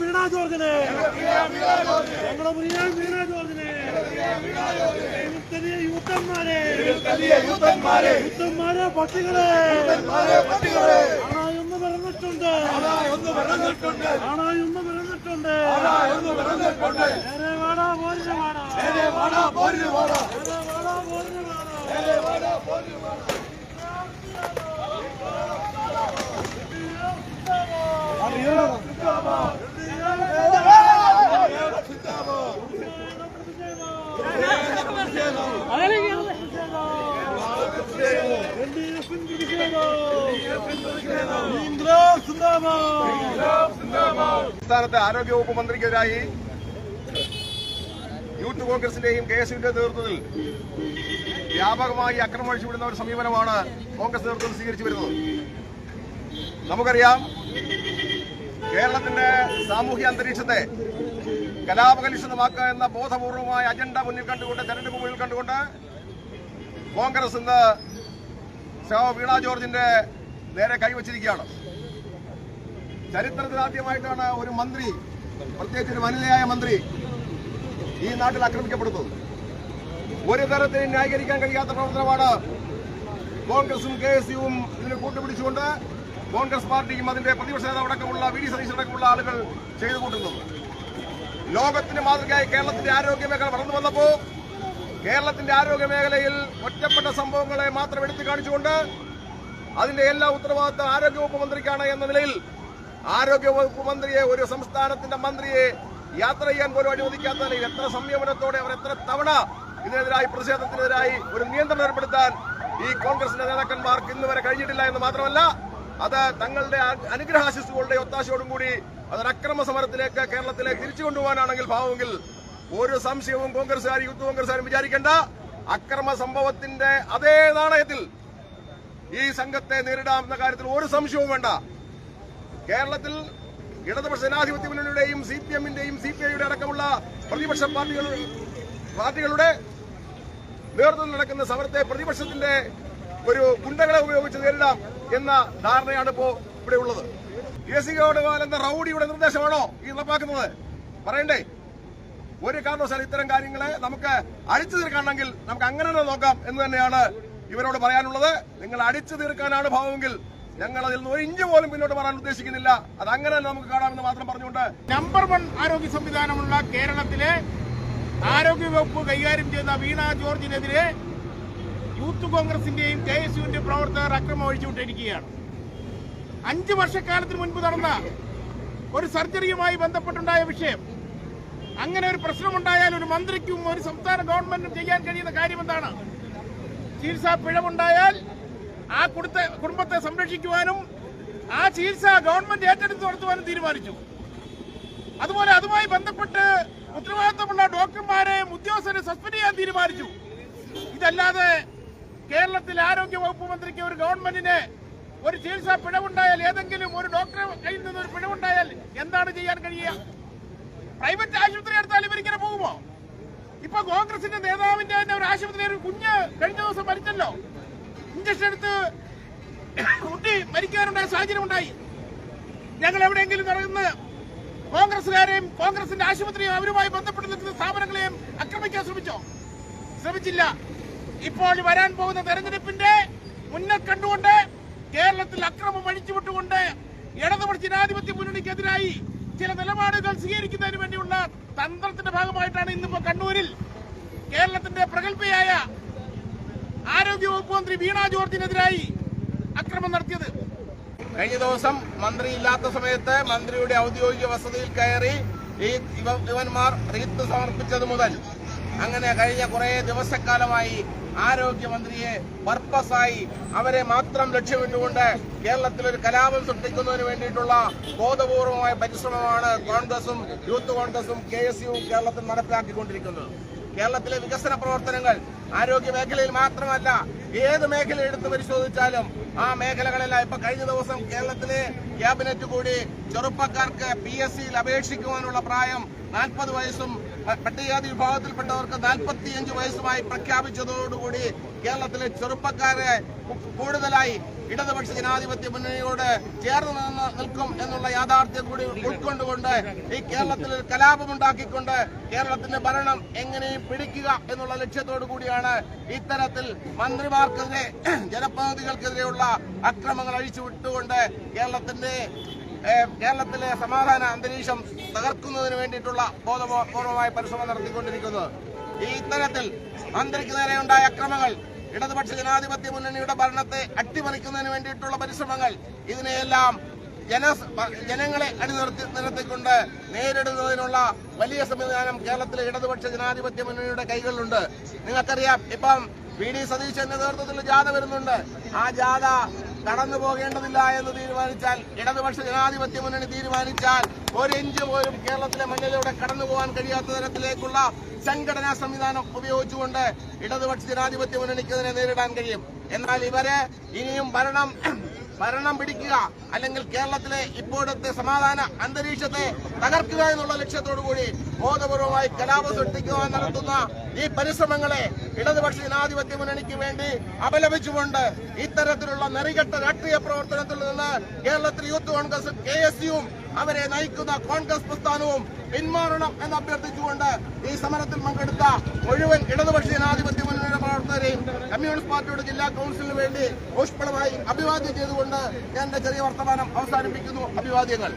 വീണ ജോർജിനെ, ഞങ്ങളുടെ പ്രിയ വീണ ജോർജിനെ, യൂത്തന്മാരെ, യൂത്തന്മാരെ പട്ടികളെ, ആണായൊന്ന് പറഞ്ഞിട്ടുണ്ട്, ആണായൊന്ന് പറഞ്ഞിട്ടുണ്ട്. നേരെ വാടാ പോരിന് വാടാ, നേരെ വാടാ പോരിന് വാടാ, നേരെ വാടാ പോരിന് വാടാ, നേരെ വാടാ പോരിന് വാടാ. സംസ്ഥാനത്തെ ആരോഗ്യവകുപ്പ് മന്ത്രിക്കെതിരായി യൂത്ത് കോൺഗ്രസിന്റെയും KSUവിന്റെ നേതൃത്വത്തിൽ വ്യാപകമായി അക്രമം അഴിച്ചുവിടുന്ന ഒരു സമീപനമാണ് കോൺഗ്രസ് നേതൃത്വം സ്വീകരിച്ചു വരുന്നത്. നമുക്കറിയാം, കേരളത്തിന്റെ സാമൂഹ്യ അന്തരീക്ഷത്തെ കലാപകലുഷിതമാക്കുക എന്ന ബോധപൂർവമായ അജണ്ട മുന്നിൽ കണ്ടുകൊണ്ട്, തെരഞ്ഞെടുപ്പ് മുന്നിൽ കണ്ടുകൊണ്ട് കോൺഗ്രസ് ഇന്ന് വീണ ജോർജിന്റെ നേരെ കൈവച്ചിരിക്കുകയാണ്. ചരിത്രത്തിലാദ്യമായിട്ടാണ് ഒരു മന്ത്രി, പ്രത്യേകിച്ച് ഒരു വനിതയായ മന്ത്രി, ഈ നാട്ടിൽ ആക്രമിക്കപ്പെടുന്നത്. ഒരു തരത്തിലും ന്യായീകരിക്കാൻ കഴിയാത്ത പ്രവർത്തനമാണ് കോൺഗ്രസും KSUവും ഇതിന് കൂട്ടുപിടിച്ചുകൊണ്ട് കോൺഗ്രസ് പാർട്ടിയും അതിന്റെ പ്രതിപക്ഷ നേതാവടക്കമുള്ള VD സതീശനടക്കമുള്ള ആളുകൾ ചെയ്തു കൂട്ടുന്നത്. ലോകത്തിന് മാതൃകയായി കേരളത്തിന്റെ ആരോഗ്യ മേഖല വളർന്നു വന്നപ്പോൾ കേരളത്തിന്റെ ആരോഗ്യ മേഖലയിൽ ഒറ്റപ്പെട്ട സംഭവങ്ങളെ മാത്രം എടുത്തു കാണിച്ചുകൊണ്ട് അതിന്റെ എല്ലാ ഉത്തരവാദിത്വം ആരോഗ്യവകുപ്പ് മന്ത്രിക്കാണ് എന്ന നിലയിൽ ആരോഗ്യവകുപ്പ് മന്ത്രിയെ, ഒരു സംസ്ഥാനത്തിന്റെ മന്ത്രിയെ യാത്ര ചെയ്യാൻ പോലും അനുവദിക്കാത്ത നിലയിൽ എത്ര സംയമനത്തോടെ അവർ എത്ര തവണ ഇതിനെതിരായി, പ്രതിഷേധത്തിനെതിരായി ഒരു നിയന്ത്രണം ഏർപ്പെടുത്താൻ ഈ കോൺഗ്രസിന്റെ നേതാക്കന്മാർക്ക് ഇന്ന് വരെ കഴിഞ്ഞിട്ടില്ല എന്ന് മാത്രമല്ല, അത് തങ്ങളുടെ അനുഗ്രഹാശിസ്സുകളുടെ ഒത്താശയോടും കൂടി അതൊരു അക്രമ സമരത്തിലേക്ക് കേരളത്തിലേക്ക് തിരിച്ചു കൊണ്ടുപോകാനാണെങ്കിൽ ഭാവമെങ്കിൽ ഒരു സംശയവും കോൺഗ്രസുകാരും യൂത്ത് കോൺഗ്രസുകാരും വിചാരിക്കേണ്ട. അക്രമ സംഭവത്തിന്റെ അതേ നാണയത്തിൽ ഈ സംഘത്തെ നേരിടാമെന്ന കാര്യത്തിൽ ഒരു സംശയവും വേണ്ട. കേരളത്തിൽ ഇടതുപക്ഷ ജനാധിപത്യ മുന്നണിയുടെയും CPMന്റെയും CPIയുടെ അടക്കമുള്ള പ്രതിപക്ഷ പാർട്ടികളുടെ നേതൃത്വത്തിൽ നടക്കുന്ന സമരത്തെ പ്രതിപക്ഷത്തിന്റെ ഒരു ഗുണ്ടകളെ ഉപയോഗിച്ച് നേരിടാം എന്ന ധാരണയാണ് ഇപ്പോ ഇവിടെ ഉള്ളത്. കേസികോടുവാൽ എന്ന റൌഡിയുടെ നിർദ്ദേശമാണോ ഈ നടപ്പാക്കുന്നത്? പറയണ്ടേ? ഒരു കാരണവശാലും ഇത്തരം കാര്യങ്ങളെ നമുക്ക് അടിച്ചു തീർക്കാണെങ്കിൽ നമുക്ക് അങ്ങനെ തന്നെ നോക്കാം എന്ന് തന്നെയാണ് ഇവരോട് പറയാനുള്ളത്. നിങ്ങൾ അടിച്ചു തീർക്കാനാണ് ഭാവമെങ്കിൽ ഞങ്ങൾ അതിൽ നിന്ന് ഒരു ഇഞ്ച് പോലും പിന്നോട്ട് മാറാൻ ഉദ്ദേശിക്കുന്നില്ല. അത് അങ്ങനെ നമുക്ക് കാണാമെന്ന് മാത്രം പറഞ്ഞുകൊണ്ട്, നമ്പർ 1 ആരോഗ്യ സംവിധാനമുള്ള കേരളത്തിലെ ആരോഗ്യവകുപ്പ് കൈകാര്യം ചെയ്ത വീണ ജോർജിനെതിരെ യൂത്ത് കോൺഗ്രസിന്റെയും KSUവിന്റെയും പ്രവർത്തകർ അക്രമം അഴിച്ചുവിട്ടിരിക്കുകയാണ്. 5 വർഷക്കാലത്തിന് മുൻപ് നടന്ന ഒരു സർജറിയുമായി ബന്ധപ്പെട്ടുണ്ടായ വിഷയം, അങ്ങനെ ഒരു പ്രശ്നമുണ്ടായാൽ ഒരു മന്ത്രിക്കും ഒരു സംസ്ഥാന ഗവൺമെന്റിനും ചെയ്യാൻ കഴിയുന്ന കാര്യം എന്താണ്? ചികിത്സാ പിഴവുണ്ടായാൽ ആ കുടുംബത്തെ സംരക്ഷിക്കുവാനും ആ ചികിത്സ ഗവൺമെന്റ് ഏറ്റെടുത്ത് നടത്തുവാനും തീരുമാനിച്ചു. അതുപോലെ അതുമായി ബന്ധപ്പെട്ട് ഉത്തരവാദിത്തമുള്ള ഡോക്ടർമാരെയും ഉദ്യോഗസ്ഥരെ സസ്പെൻഡ് ചെയ്യാൻ തീരുമാനിച്ചു. ഇതല്ലാതെ കേരളത്തിലെ ആരോഗ്യ വകുപ്പ് മന്ത്രിക്ക്, ഒരു ഗവൺമെന്റിന് ഒരു ചികിത്സാ പിഴവുണ്ടായാൽ, ഏതെങ്കിലും ഒരു ഡോക്ടറെ കയ്യിൽ നിന്ന് ഒരു പിഴവുണ്ടായാൽ എന്താണ് ചെയ്യാൻ കഴിയുക? പ്രൈവറ്റ് ആശുപത്രി എടുത്താൽ ഇവരിങ്ങനെ പോകുമോ? ഇപ്പൊ കോൺഗ്രസിന്റെ നേതാവിന്റെ തന്നെ ഒരു ആശുപത്രിയിൽ ഒരു കുഞ്ഞ് കഴിഞ്ഞ ദിവസം മരിച്ചല്ലോ. ഇഞ്ചക്ഷൻ എടുത്ത് കുട്ടി മരിക്കാനുണ്ടായ സാഹചര്യം ഉണ്ടായി. ഞങ്ങൾ എവിടെയെങ്കിലും നടന്ന് കോൺഗ്രസുകാരെയും കോൺഗ്രസിന്റെ ആശുപത്രിയും അവരുമായി ബന്ധപ്പെട്ട് നിൽക്കുന്ന സ്ഥാപനങ്ങളെയും ആക്രമിക്കാൻ ശ്രമിച്ചില്ല. ഇപ്പോൾ വരാൻ പോകുന്ന തെരഞ്ഞെടുപ്പിന്റെ മുന്നിൽ കണ്ടുകൊണ്ട് കേരളത്തിൽ അക്രമം അഴിച്ചുവിട്ടുകൊണ്ട് ഇടതുപക്ഷ ജനാധിപത്യ മുന്നണിക്കെതിരായി ചില നിലപാടുകൾ സ്വീകരിക്കുന്നതിന് വേണ്ടിയുള്ള തന്ത്രത്തിന്റെ ഭാഗമായിട്ടാണ് ഇന്നിപ്പോ കണ്ണൂരിൽ കേരളത്തിന്റെ പ്രഗത്ഭയായ ആരോഗ്യവകുപ്പ് മന്ത്രി വീണ ജോർജിനെതിരായി അക്രമം നടത്തിയത്. കഴിഞ്ഞ ദിവസം മന്ത്രി ഇല്ലാത്ത സമയത്ത് മന്ത്രിയുടെ ഔദ്യോഗിക വസതിയിൽ കയറി ഇവന്മാർ റീത്ത് സമർപ്പിച്ചത് മുതൽ അങ്ങനെ കഴിഞ്ഞ കുറെ ദിവസക്കാലമായി ആരോഗ്യമന്ത്രിയെ പർപ്പസായി അവരെ മാത്രം ലക്ഷ്യമിട്ടുകൊണ്ട് കേരളത്തിൽ ഒരു കലാപം സൃഷ്ടിക്കുന്നതിന് വേണ്ടിയിട്ടുള്ള ബോധപൂർവമായ പരിശ്രമമാണ് കോൺഗ്രസും യൂത്ത് കോൺഗ്രസും KSUവും കേരളത്തിൽ നടപ്പിലാക്കിക്കൊണ്ടിരിക്കുന്നത്. കേരളത്തിലെ വികസന പ്രവർത്തനങ്ങൾ ആരോഗ്യ മേഖലയിൽ മാത്രമല്ല, ഏത് മേഖല എടുത്ത് പരിശോധിച്ചാലും ആ മേഖലകളെല്ലാം ഇപ്പൊ കഴിഞ്ഞ ദിവസം കേരളത്തിലെ ക്യാബിനറ്റ് കൂടി ചെറുപ്പക്കാർക്ക് PSCയിൽ അപേക്ഷിക്കുവാനുള്ള പ്രായം 40 വയസ്സും പട്ടികജാതി വിഭാഗത്തിൽപ്പെട്ടവർക്ക് 45 വയസ്സുമായി പ്രഖ്യാപിച്ചതോടുകൂടി കേരളത്തിലെ ചെറുപ്പക്കാരെ കൂടുതലായി ഇടതുപക്ഷ ജനാധിപത്യ മുന്നണിയോട് ചേർന്ന് നിൽക്കും എന്നുള്ള യാഥാർത്ഥ്യം കൂടി ഉൾക്കൊണ്ടുകൊണ്ട് ഈ കേരളത്തിൽ ഒരു കലാപമുണ്ടാക്കിക്കൊണ്ട് കേരളത്തിന്റെ ഭരണം എങ്ങനെയും പിടിക്കുക എന്നുള്ള ലക്ഷ്യത്തോടു കൂടിയാണ് ഇത്തരത്തിൽ മന്ത്രിമാർക്കെതിരെ ജനപ്രതിനിധികൾക്കെതിരെയുള്ള അക്രമങ്ങൾ അഴിച്ചുവിട്ടുകൊണ്ട് കേരളത്തിലെ സമാധാന അന്തരീക്ഷം തകർക്കുന്നതിന് വേണ്ടിയിട്ടുള്ള ബോധപൂർവമായ പരിശ്രമം നടത്തിക്കൊണ്ടിരിക്കുന്നത്. ഈ ഇത്തരത്തിൽ മന്ത്രിക്ക് നേരെയുണ്ടായ അക്രമങ്ങൾ, ഇടതുപക്ഷ ജനാധിപത്യ മുന്നണിയുടെ ഭരണത്തെ അട്ടിമറിക്കുന്നതിന് വേണ്ടിയിട്ടുള്ള പരിശ്രമങ്ങൾ, ഇതിനെയെല്ലാം ജനങ്ങളെ അണിനിർത്തിക്കൊണ്ട് നേരിടുന്നതിനുള്ള വലിയ സംവിധാനം കേരളത്തിലെ ഇടതുപക്ഷ ജനാധിപത്യ മുന്നണിയുടെ കൈകളിലുണ്ട്. നിങ്ങൾക്കറിയാം, ഇപ്പം വി.ഡി. സതീശന്റെ നേതൃത്വത്തിൽ ജാഥ വരുന്നുണ്ട്. ആ ജാഥ കടന്നു പോകേണ്ടതില്ല എന്ന് തീരുമാനിച്ചാൽ, ഇടതുപക്ഷ ജനാധിപത്യ മുന്നണി തീരുമാനിച്ചാൽ, ഒരു ഇഞ്ച് പോലും കേരളത്തിലെ മണ്ണിലൂടെ കടന്നു പോകാൻ കഴിയാത്ത തരത്തിലേക്കുള്ള സംഘടനാ സംവിധാനം ഉപയോഗിച്ചുകൊണ്ട് ഇടതുപക്ഷ ജനാധിപത്യ മുന്നണിക്കെതിരെ നേരിടാൻ കഴിയും. എന്നാൽ ഇവരെ ഇനിയും ഭരണം പിടിക്കുക, അല്ലെങ്കിൽ കേരളത്തിലെ ഇപ്പോഴത്തെ സമാധാന അന്തരീക്ഷത്തെ തകർക്കുക എന്നുള്ള ലക്ഷ്യത്തോടുകൂടി ബോധപൂർവമായി കലാപം സൃഷ്ടിക്കുവാൻ നടത്തുന്ന ഈ പരിശ്രമങ്ങളെ ഇടതുപക്ഷ ജനാധിപത്യ മുന്നണിക്ക് വേണ്ടി അപലപിച്ചുകൊണ്ട് ഇത്തരത്തിലുള്ള നെറികെട്ട രാഷ്ട്രീയ പ്രവർത്തനത്തിൽ നിന്ന് കേരളത്തിൽ യൂത്ത് കോൺഗ്രസും KSUവും അവരെ നയിക്കുന്ന കോൺഗ്രസ് പ്രസ്ഥാനവും പിന്മാറണം എന്ന് അഭ്യർത്ഥിച്ചുകൊണ്ട് ഈ സമരത്തിൽ പങ്കെടുത്ത മുഴുവൻ ഇടതുപക്ഷ ജനാധിപത്യ മുന്നണിയുടെ പ്രവർത്തകരെയും കമ്മ്യൂണിസ്റ്റ് പാർട്ടിയുടെ ജില്ലാ കൌൺസിലിന് വേണ്ടി ഊഷ്മളമായി അഭിവാദ്യം ചെയ്തുകൊണ്ട് ഞാൻ എന്റെ ചെറിയ വർത്തമാനം അവസാനിപ്പിക്കുന്നു. അഭിവാദ്യങ്ങൾ.